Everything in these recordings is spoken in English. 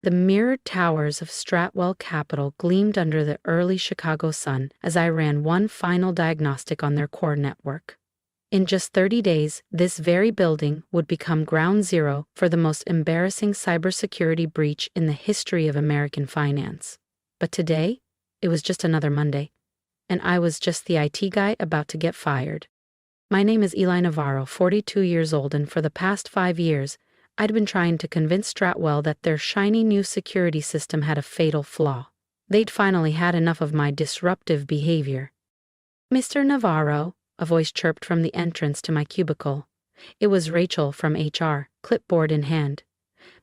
The mirrored towers of Stratwell Capital gleamed under the early Chicago sun as I ran one final diagnostic on their core network. In just 30 days, this very building would become ground zero for the most embarrassing cybersecurity breach in the history of American finance. But today, it was just another Monday, and I was just the IT guy about to get fired. My name is Eli Navarro, 42 years old, and for the past 5 years, I'd been trying to convince Stratwell that their shiny new security system had a fatal flaw. They'd finally had enough of my disruptive behavior. "Mr. Navarro," a voice chirped from the entrance to my cubicle. It was Rachel from HR, clipboard in hand.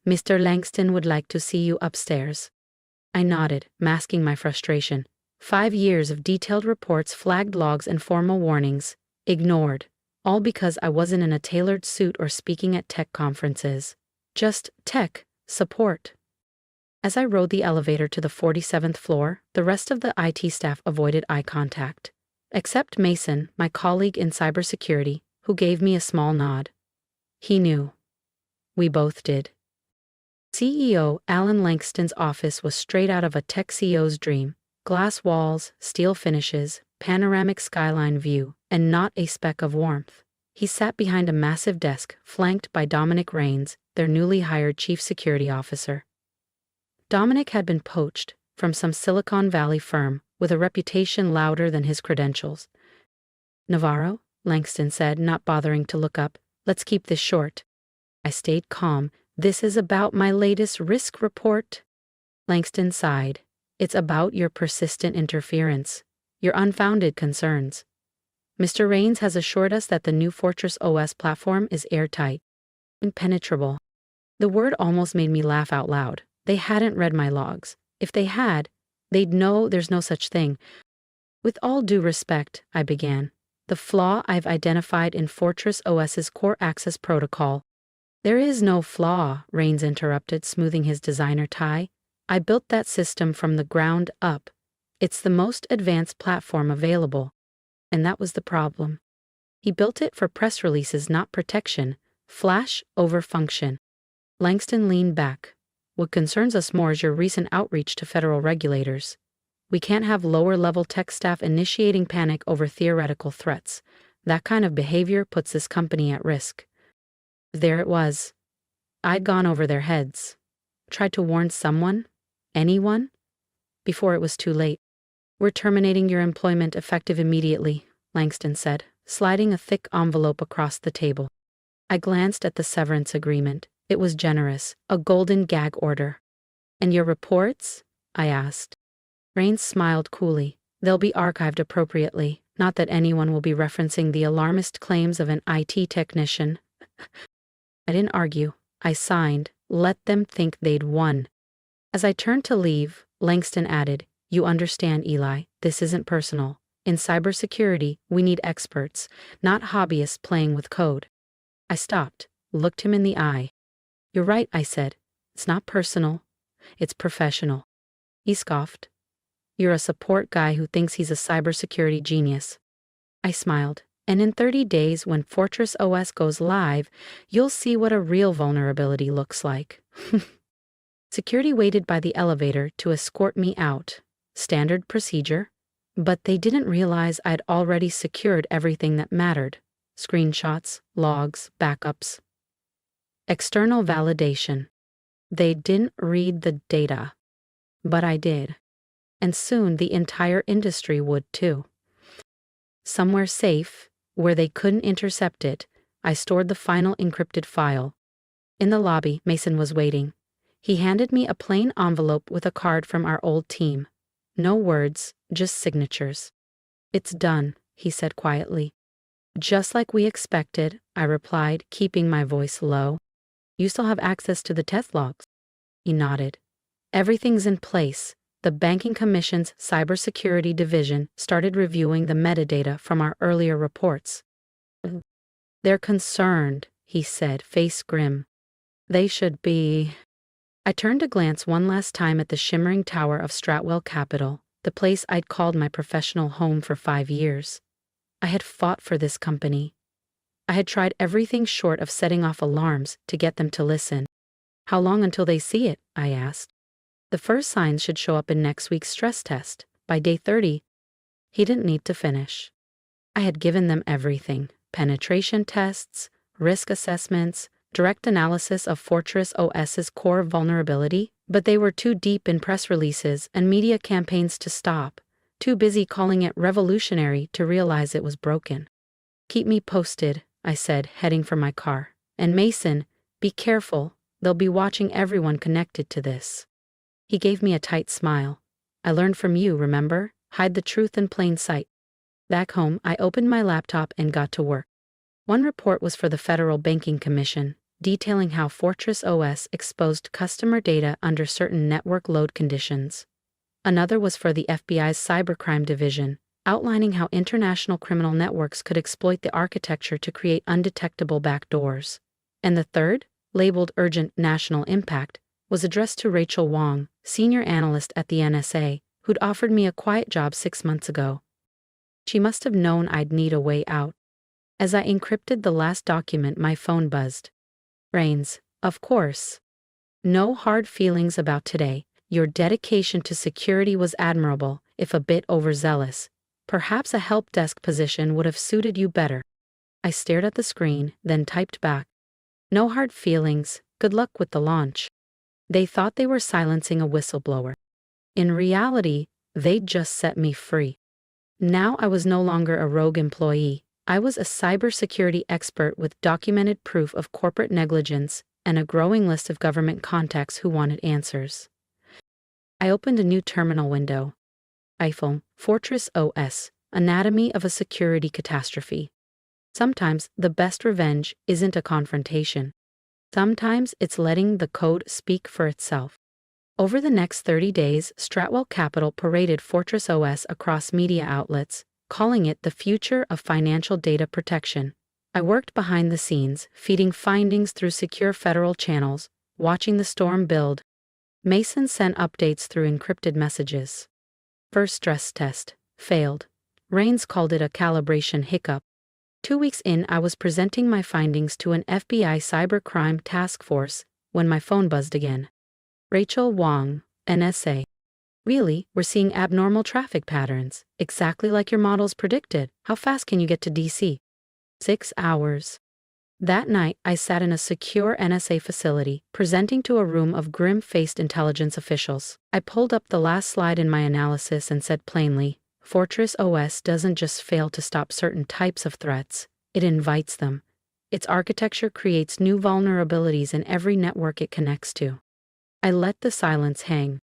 "Mr. Langston would like to see you upstairs." I nodded, masking my frustration. 5 years of detailed reports, flagged logs, and formal warnings. Ignored. All because I wasn't in a tailored suit or speaking at tech conferences. Just tech support. As I rode the elevator to the 47th floor, the rest of the IT staff avoided eye contact. Except Mason, my colleague in cybersecurity, who gave me a small nod. He knew. We both did. CEO Alan Langston's office was straight out of a tech CEO's dream. Glass walls, steel finishes, panoramic skyline view, and not a speck of warmth. He sat behind a massive desk, flanked by Dominic Rains, their newly hired chief security officer. Dominic had been poached from some Silicon Valley firm with a reputation louder than his credentials. "Navarro," Langston said, not bothering to look up, "let's keep this short." I stayed calm. "This is about my latest risk report." Langston sighed. "It's about your persistent interference, your unfounded concerns. Mr. Rains has assured us that the new Fortress OS platform is airtight, impenetrable." The word almost made me laugh out loud. They hadn't read my logs. If they had, they'd know there's no such thing. "With all due respect," I began, "the flaw I've identified in Fortress OS's core access protocol—" "There is no flaw," Rains interrupted, smoothing his designer tie. "I built that system from the ground up. It's the most advanced platform available." And that was the problem. He built it for press releases, not protection. Flash over function. Langston leaned back. "What concerns us more is your recent outreach to federal regulators. We can't have lower-level tech staff initiating panic over theoretical threats. That kind of behavior puts this company at risk." There it was. I'd gone over their heads. Tried to warn someone? Anyone? Before it was too late. "We're terminating your employment effective immediately," Langston said, sliding a thick envelope across the table. I glanced at the severance agreement. It was generous, a golden gag order. "And your reports?" I asked. Rains smiled coolly. "They'll be archived appropriately, not that anyone will be referencing the alarmist claims of an IT technician." I didn't argue. I signed. Let them think they'd won. As I turned to leave, Langston added, "You understand, Eli, this isn't personal. In cybersecurity, we need experts, not hobbyists playing with code." I stopped, looked him in the eye. "You're right," I said. "It's not personal. It's professional." He scoffed. "You're a support guy who thinks he's a cybersecurity genius." I smiled. "And in 30 days, when Fortress OS goes live, you'll see what a real vulnerability looks like." Security waited by the elevator to escort me out. Standard procedure. But they didn't realize I'd already secured everything that mattered. Screenshots, logs, backups. External validation. They didn't read the data. But I did. And soon the entire industry would too. Somewhere safe, where they couldn't intercept it, I stored the final encrypted file. In the lobby, Mason was waiting. He handed me a plain envelope with a card from our old team. No words, just signatures. "It's done," he said quietly. "Just like we expected," I replied, keeping my voice low. "You still have access to the test logs?" He nodded. "Everything's in place. The Banking Commission's Cybersecurity Division started reviewing the metadata from our earlier reports." "They're concerned," he said, face grim. "They should be." I turned to glance one last time at the shimmering tower of Stratwell Capital, the place I'd called my professional home for 5 years. I had fought for this company. I had tried everything short of setting off alarms to get them to listen. How long until they see it? I asked. The first signs should show up in next week's stress test. By day 30, he didn't need to finish. I had given them everything: penetration tests, risk assessments, direct analysis of Fortress OS's core vulnerability, but they were too deep in press releases and media campaigns to stop, too busy calling it revolutionary to realize it was broken. Keep me posted, I said, heading for my car. And Mason, be careful, they'll be watching everyone connected to this. He gave me a tight smile. I learned from you, remember? Hide the truth in plain sight. Back home, I opened my laptop and got to work. One report was for the Federal Banking Commission, detailing how Fortress OS exposed customer data under certain network load conditions. Another was for the FBI's Cybercrime Division, outlining how international criminal networks could exploit the architecture to create undetectable backdoors. And the third, labeled Urgent National Impact, was addressed to Rachel Wong, senior analyst at the NSA, who'd offered me a quiet job 6 months ago. She must have known I'd need a way out. As I encrypted the last document, my phone buzzed. Rains, of course. No hard feelings about today. Your dedication to security was admirable, if a bit overzealous. Perhaps a help desk position would have suited you better. I stared at the screen, then typed back. No hard feelings, good luck with the launch. They thought they were silencing a whistleblower. In reality, they'd just set me free. Now I was no longer a rogue employee. I was a cybersecurity expert with documented proof of corporate negligence and a growing list of government contacts who wanted answers. I opened a new terminal window. iPhone, Fortress OS, Anatomy of a Security Catastrophe. Sometimes the best revenge isn't a confrontation. Sometimes it's letting the code speak for itself. Over the next 30 days, Stratwell Capital paraded Fortress OS across media outlets, calling it the future of financial data protection. I worked behind the scenes, feeding findings through secure federal channels, watching the storm build. Mason sent updates through encrypted messages. First stress test, failed. Rains called it a calibration hiccup. 2 weeks in, I was presenting my findings to an FBI cybercrime task force when my phone buzzed again. Rachel Wong, NSA. Really, we're seeing abnormal traffic patterns, exactly like your models predicted. How fast can you get to DC? 6 hours. That night, I sat in a secure NSA facility, presenting to a room of grim-faced intelligence officials. I pulled up the last slide in my analysis and said plainly, Fortress OS doesn't just fail to stop certain types of threats, it invites them. Its architecture creates new vulnerabilities in every network it connects to. I let the silence hang.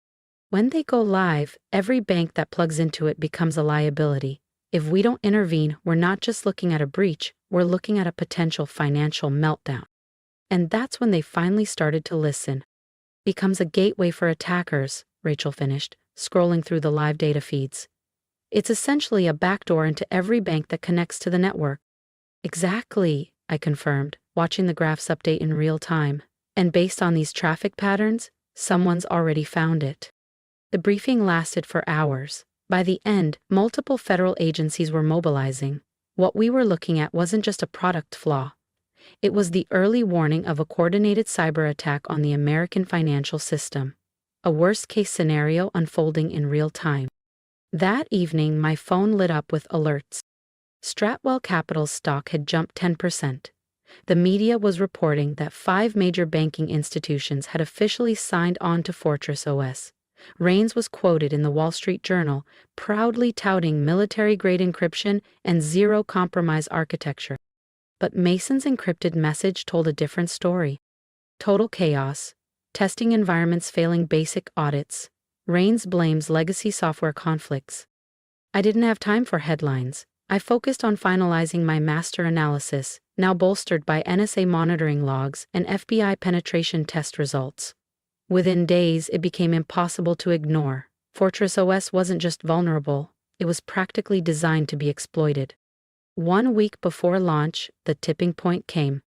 When they go live, every bank that plugs into it becomes a liability. If we don't intervene, we're not just looking at a breach, we're looking at a potential financial meltdown. And that's when they finally started to listen. Becomes a gateway for attackers, Rachel finished, scrolling through the live data feeds. It's essentially a backdoor into every bank that connects to the network. Exactly, I confirmed, watching the graphs update in real time. And based on these traffic patterns, someone's already found it. The briefing lasted for hours. By the end, multiple federal agencies were mobilizing. What we were looking at wasn't just a product flaw. It was the early warning of a coordinated cyber attack on the American financial system. A worst-case scenario unfolding in real time. That evening, my phone lit up with alerts. Stratwell Capital's stock had jumped 10%. The media was reporting that 5 major banking institutions had officially signed on to Fortress OS. Rains was quoted in the Wall Street Journal, proudly touting military-grade encryption and zero-compromise architecture. But Mason's encrypted message told a different story. Total chaos, testing environments failing basic audits. Rains blames legacy software conflicts. I didn't have time for headlines. I focused on finalizing my master analysis, now bolstered by NSA monitoring logs and FBI penetration test results. Within days, it became impossible to ignore. Fortress OS wasn't just vulnerable, it was practically designed to be exploited. 1 week before launch, the tipping point came.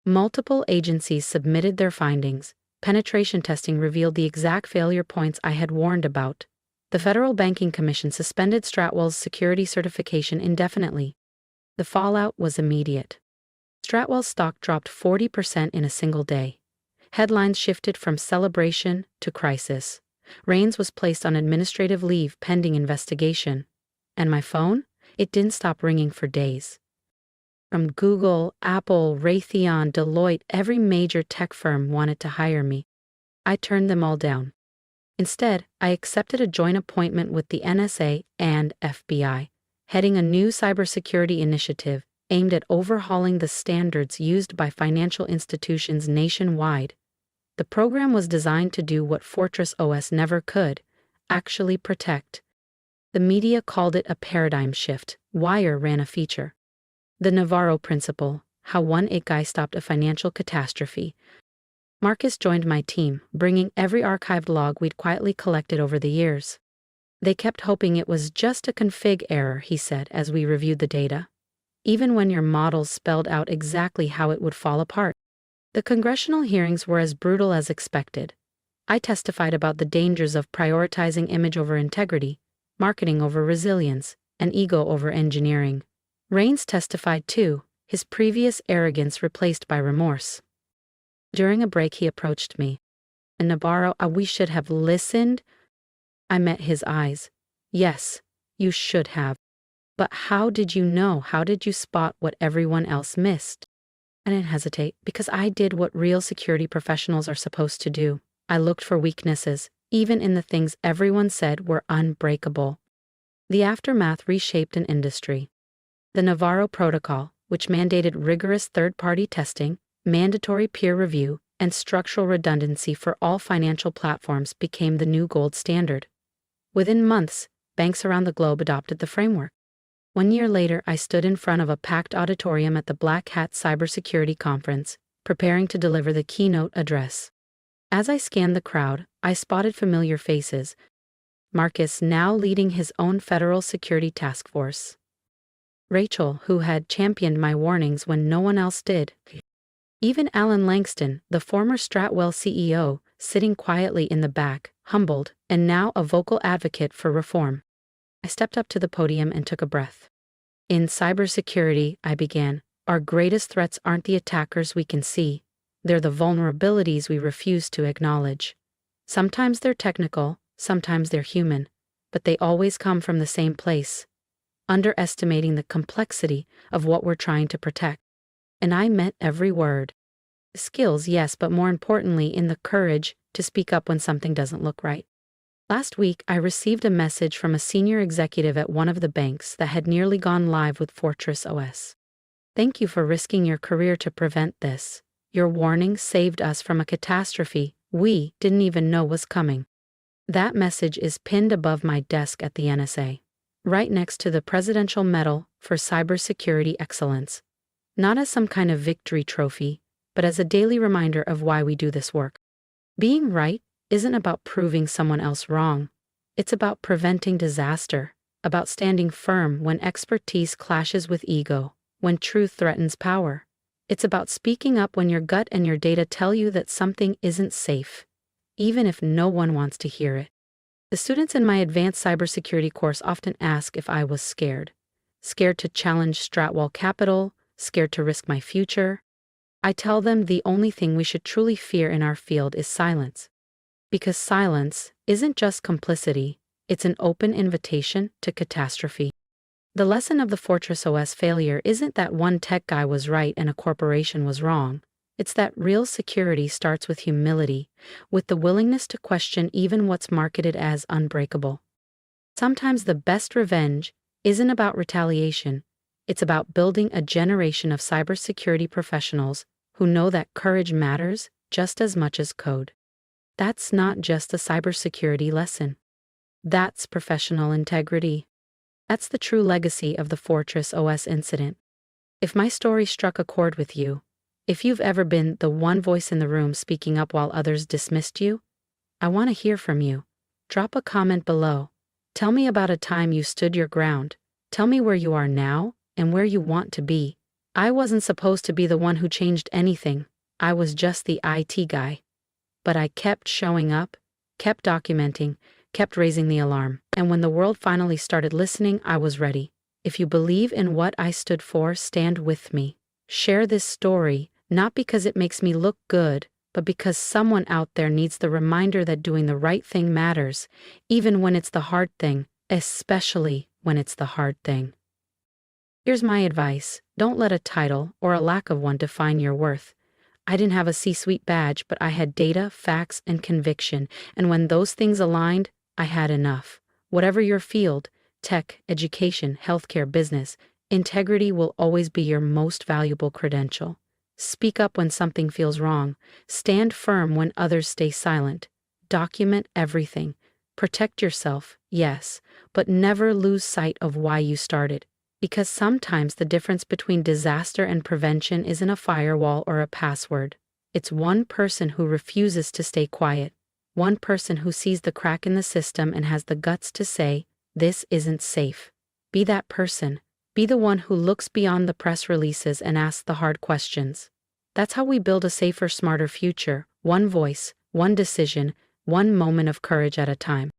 Multiple agencies submitted their findings. Penetration testing revealed the exact failure points I had warned about. The Federal Banking Commission suspended Stratwell's security certification indefinitely. The fallout was immediate. Stratwell's stock dropped 40% in a single day. Headlines shifted from celebration to crisis. Rains was placed on administrative leave pending investigation. And my phone? It didn't stop ringing for days. From Google, Apple, Raytheon, Deloitte, every major tech firm wanted to hire me. I turned them all down. Instead, I accepted a joint appointment with the NSA and FBI, heading a new cybersecurity initiative aimed at overhauling the standards used by financial institutions nationwide. The program was designed to do what Fortress OS never could, actually protect. The media called it a paradigm shift. Wire ran a feature. The Navarro Principle, how one guy stopped a financial catastrophe. Marcus joined my team, bringing every archived log we'd quietly collected over the years. They kept hoping it was just a config error, he said as we reviewed the data. Even when your models spelled out exactly how it would fall apart. The congressional hearings were as brutal as expected. I testified about the dangers of prioritizing image over integrity, marketing over resilience, and ego over engineering. Raines testified too, his previous arrogance replaced by remorse. During a break he approached me. "And Navarro, we should have listened." I met his eyes. "Yes, you should have. But how did you know? How did you spot what everyone else missed?" I didn't hesitate, because I did what real security professionals are supposed to do. I looked for weaknesses, even in the things everyone said were unbreakable. The aftermath reshaped an industry. The Navarro Protocol, which mandated rigorous third-party testing, mandatory peer review, and structural redundancy for all financial platforms, became the new gold standard. Within months, banks around the globe adopted the framework. 1 year later, I stood in front of a packed auditorium at the Black Hat Cybersecurity Conference, preparing to deliver the keynote address. As I scanned the crowd, I spotted familiar faces. Marcus, now leading his own federal security task force. Rachel, who had championed my warnings when no one else did. Even Alan Langston, the former Stratwell CEO, sitting quietly in the back, humbled, and now a vocal advocate for reform. I stepped up to the podium and took a breath. "In cybersecurity," I began, "our greatest threats aren't the attackers we can see. They're the vulnerabilities we refuse to acknowledge. Sometimes they're technical, sometimes they're human, but they always come from the same place. Underestimating the complexity of what we're trying to protect." And I meant every word. Skills, yes, but more importantly, in the courage to speak up when something doesn't look right. Last week, I received a message from a senior executive at one of the banks that had nearly gone live with Fortress OS. "Thank you for risking your career to prevent this. Your warning saved us from a catastrophe we didn't even know was coming." That message is pinned above my desk at the NSA, right next to the Presidential Medal for Cybersecurity Excellence. Not as some kind of victory trophy, but as a daily reminder of why we do this work. Being right isn't about proving someone else wrong. It's about preventing disaster, about standing firm when expertise clashes with ego, when truth threatens power. It's about speaking up when your gut and your data tell you that something isn't safe, even if no one wants to hear it. The students in my advanced cybersecurity course often ask if I was scared. Scared to challenge Stratwell Capital, scared to risk my future. I tell them the only thing we should truly fear in our field is silence. Because silence isn't just complicity, it's an open invitation to catastrophe. The lesson of the Fortress OS failure isn't that one tech guy was right and a corporation was wrong. It's that real security starts with humility, with the willingness to question even what's marketed as unbreakable. Sometimes the best revenge isn't about retaliation, it's about building a generation of cybersecurity professionals who know that courage matters just as much as code. That's not just a cybersecurity lesson. That's professional integrity. That's the true legacy of the Fortress OS incident. If my story struck a chord with you, if you've ever been the one voice in the room speaking up while others dismissed you, I want to hear from you. Drop a comment below. Tell me about a time you stood your ground. Tell me where you are now and where you want to be. I wasn't supposed to be the one who changed anything. I was just the IT guy. But I kept showing up, kept documenting, kept raising the alarm. And when the world finally started listening, I was ready. If you believe in what I stood for, stand with me. Share this story, not because it makes me look good, but because someone out there needs the reminder that doing the right thing matters, even when it's the hard thing, especially when it's the hard thing. Here's my advice: don't let a title or a lack of one define your worth. I didn't have a C-suite badge, but I had data, facts, and conviction, and when those things aligned, I had enough. Whatever your field, tech, education, healthcare, business, integrity will always be your most valuable credential. Speak up when something feels wrong. Stand firm when others stay silent. Document everything. Protect yourself, yes, but never lose sight of why you started. Because sometimes the difference between disaster and prevention isn't a firewall or a password. It's one person who refuses to stay quiet. One person who sees the crack in the system and has the guts to say, "This isn't safe." Be that person. Be the one who looks beyond the press releases and asks the hard questions. That's how we build a safer, smarter future. One voice, one decision, one moment of courage at a time.